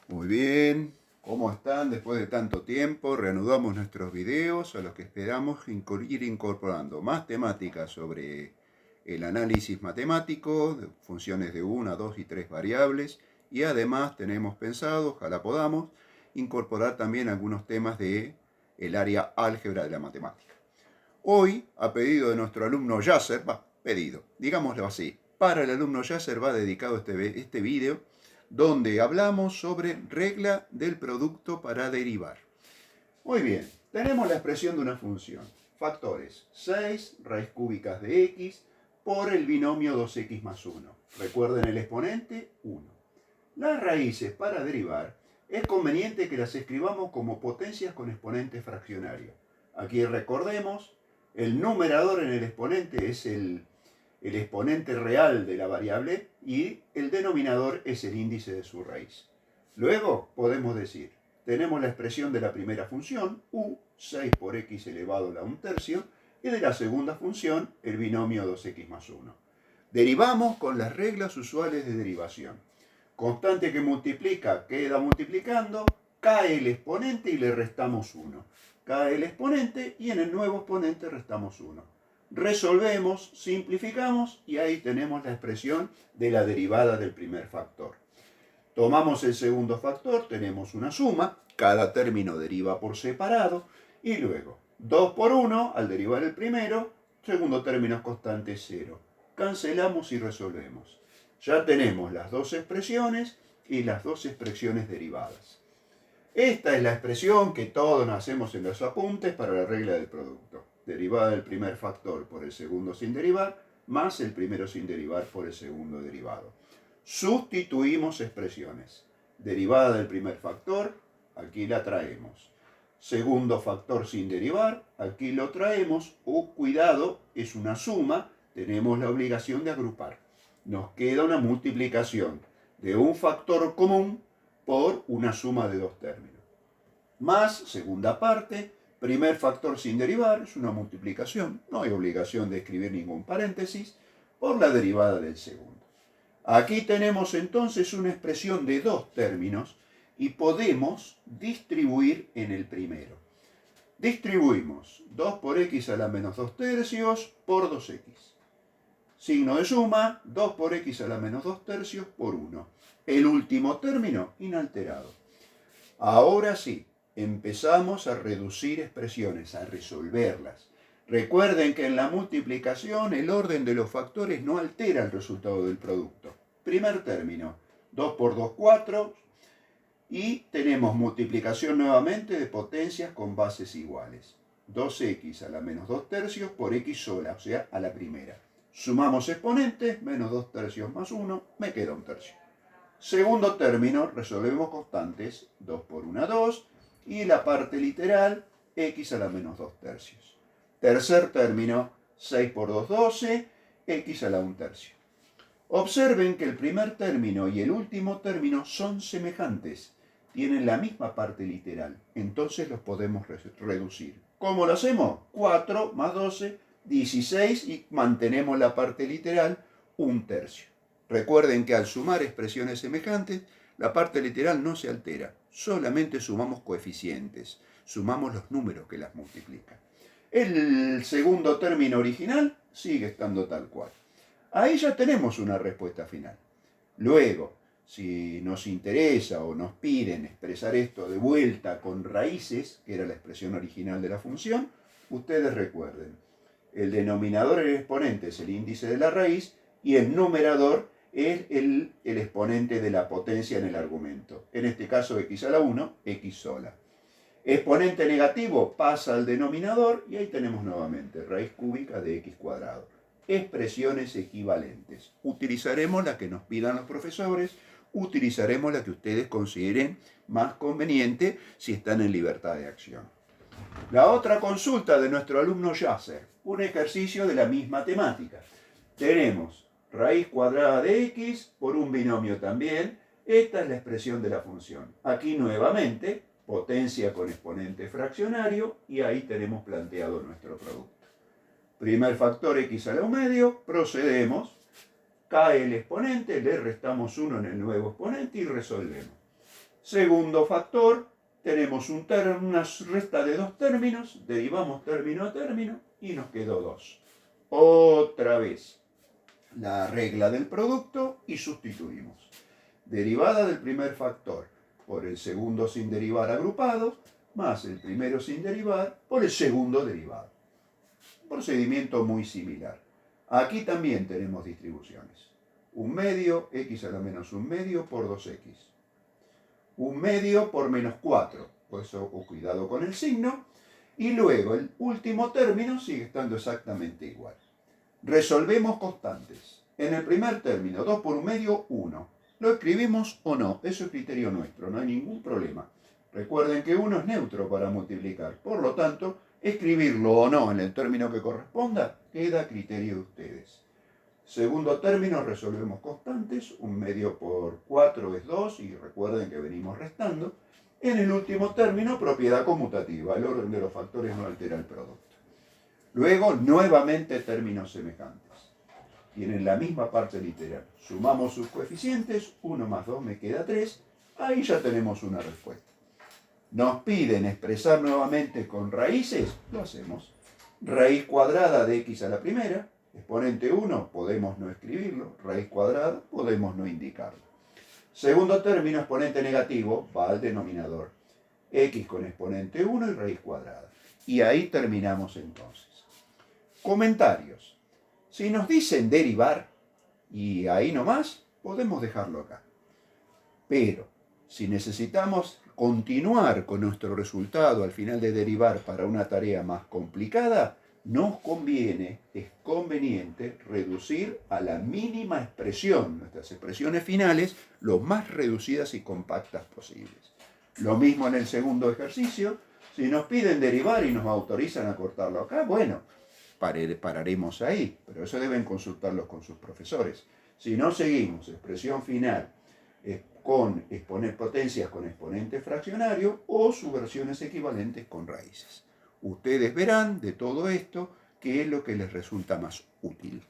Muy bien, ¿cómo están? Después de tanto tiempo, reanudamos nuestros videos a los que esperamos ir incorporando más temáticas sobre el análisis matemático, de funciones de una, dos y tres variables, y además tenemos pensado, ojalá podamos, incorporar también algunos temas de el área álgebra de la matemática. Hoy, a pedido de nuestro alumno Yasser, digámoslo así, para el alumno Yasser va dedicado este video donde hablamos sobre regla del producto para derivar. Muy bien, tenemos la expresión de una función. Factores 6 raíz cúbicas de x por el binomio 2x más 1. Recuerden el exponente 1. Las raíces para derivar es conveniente que las escribamos como potencias con exponente fraccionario. Aquí recordemos, el numerador en el exponente es el exponente real de la variable y el denominador es el índice de su raíz. Luego podemos decir, tenemos la expresión de la primera función, u, 6 por x elevado a la 1/3, y de la segunda función, el binomio 2x más 1. Derivamos con las reglas usuales de derivación. Constante que multiplica queda multiplicando, cae el exponente y le restamos 1. Cae el exponente y en el nuevo exponente restamos 1. Resolvemos, simplificamos y ahí tenemos la expresión de la derivada del primer factor. Tomamos el segundo factor, tenemos una suma, cada término deriva por separado y luego 2 por 1 al derivar el primero, segundo término es constante 0. Cancelamos y resolvemos. Ya tenemos las dos expresiones y las dos expresiones derivadas. Esta es la expresión que todos hacemos en los apuntes para la regla del producto. Derivada del primer factor por el segundo sin derivar, más el primero sin derivar por el segundo derivado. Sustituimos expresiones. Derivada del primer factor, aquí la traemos. Segundo factor sin derivar, aquí lo traemos. Cuidado, es una suma, tenemos la obligación de agrupar. Nos queda una multiplicación de un factor común por una suma de dos términos. Más, segunda parte, primer factor sin derivar, es una multiplicación, no hay obligación de escribir ningún paréntesis, por la derivada del segundo. Aquí tenemos entonces una expresión de dos términos y podemos distribuir en el primero. Distribuimos 2 por x a la menos 2/3 por 2x. Signo de suma, 2 por x a la menos 2/3 por 1. El último término inalterado. Ahora sí, empezamos a reducir expresiones, a resolverlas. Recuerden que en la multiplicación el orden de los factores no altera el resultado del producto. Primer término, 2 por 2, 4. Y tenemos multiplicación nuevamente de potencias con bases iguales. 2x a la menos 2/3 por x sola, o sea, a la primera. Sumamos exponentes, menos 2/3 más 1, me queda 1/3. Segundo término, resolvemos constantes, 2 por 1, 2, y la parte literal, x a la menos 2/3. Tercer término, 6 por 2, 12, x a la 1/3. Observen que el primer término y el último término son semejantes, tienen la misma parte literal, entonces los podemos reducir. ¿Cómo lo hacemos? 4 más 12, 16 y mantenemos la parte literal, 1/3. Recuerden que al sumar expresiones semejantes, la parte literal no se altera, solamente sumamos coeficientes, sumamos los números que las multiplican. El segundo término original sigue estando tal cual. Ahí ya tenemos una respuesta final. Luego, si nos interesa o nos piden expresar esto de vuelta con raíces, que era la expresión original de la función, ustedes recuerden, el denominador, el exponente, es el índice de la raíz y el numerador es el exponente de la potencia en el argumento. En este caso x a la 1, x sola. Exponente negativo pasa al denominador y ahí tenemos nuevamente raíz cúbica de x cuadrado. Expresiones equivalentes. Utilizaremos la que nos pidan los profesores, utilizaremos la que ustedes consideren más conveniente si están en libertad de acción. La otra consulta de nuestro alumno Yasser, un ejercicio de la misma temática. Tenemos raíz cuadrada de x por un binomio también. Esta es la expresión de la función. Aquí nuevamente, potencia con exponente fraccionario y ahí tenemos planteado nuestro producto. Primer factor x a la 1 medio, procedemos, cae el exponente, le restamos 1 en el nuevo exponente y resolvemos. Segundo factor, tenemos una resta de dos términos, derivamos término a término y nos quedó 2. Otra vez, la regla del producto y sustituimos. Derivada del primer factor por el segundo sin derivar agrupado, más el primero sin derivar por el segundo derivado. Un procedimiento muy similar. Aquí también tenemos distribuciones. 1/2, x a la menos 1/2 por 2x. 1/2 por menos 4, por eso cuidado con el signo. Y luego el último término sigue estando exactamente igual. Resolvemos constantes. En el primer término, 2 por 1/2, 1. ¿Lo escribimos o no? Eso es criterio nuestro, no hay ningún problema. Recuerden que 1 es neutro para multiplicar, por lo tanto, escribirlo o no en el término que corresponda queda a criterio de ustedes. Segundo término, resolvemos constantes, 1/2 por 4 es 2, y recuerden que venimos restando. En el último término, propiedad conmutativa, el orden de los factores no altera el producto. Luego, nuevamente términos semejantes. Tienen la misma parte literal. Sumamos sus coeficientes, 1 más 2 me queda 3, ahí ya tenemos una respuesta. Nos piden expresar nuevamente con raíces, lo hacemos. Raíz cuadrada de x a la primera, exponente 1, podemos no escribirlo, raíz cuadrada, podemos no indicarlo. Segundo término, exponente negativo, va al denominador. X con exponente 1 y raíz cuadrada. Y ahí terminamos entonces. Comentarios. Si nos dicen derivar, y ahí nomás, podemos dejarlo acá. Pero, si necesitamos continuar con nuestro resultado al final de derivar para una tarea más complicada, nos conviene, es conveniente, reducir a la mínima expresión nuestras expresiones finales lo más reducidas y compactas posibles. Lo mismo en el segundo ejercicio. Si nos piden derivar y nos autorizan a cortarlo acá, bueno, pararemos ahí, pero eso deben consultarlos con sus profesores. Si no seguimos expresión final con potencias con exponente fraccionario o subversiones equivalentes con raíces. Ustedes verán de todo esto qué es lo que les resulta más útil.